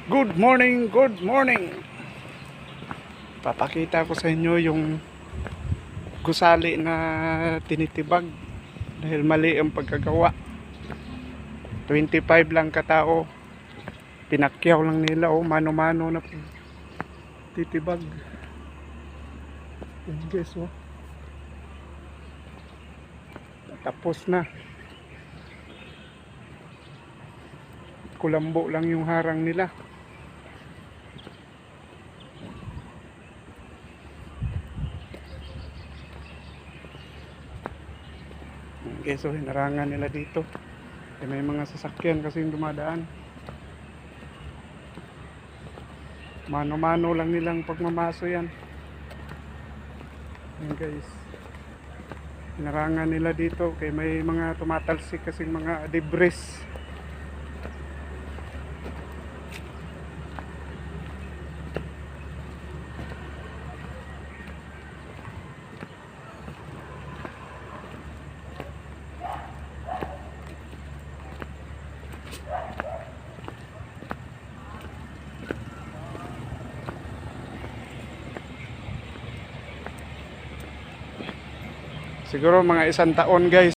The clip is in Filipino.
Good morning, good morning. Papakita ko sa inyo yung gusali na tinitibag dahil mali ang pagkagawa. 25 lang katao. Pinakyaw lang nila mano-mano na titibag. Yan guys tapos na. Kulambo lang yung harang nila. Okay, so hinarangan nila dito. May mga sasakyan kasing dumadaan. Mano-mano lang nilang pagmamaso yan. Ayan guys. Hinarangan nila dito kay may mga tumatalsik kasing mga debris. Siguro mga 1 taon guys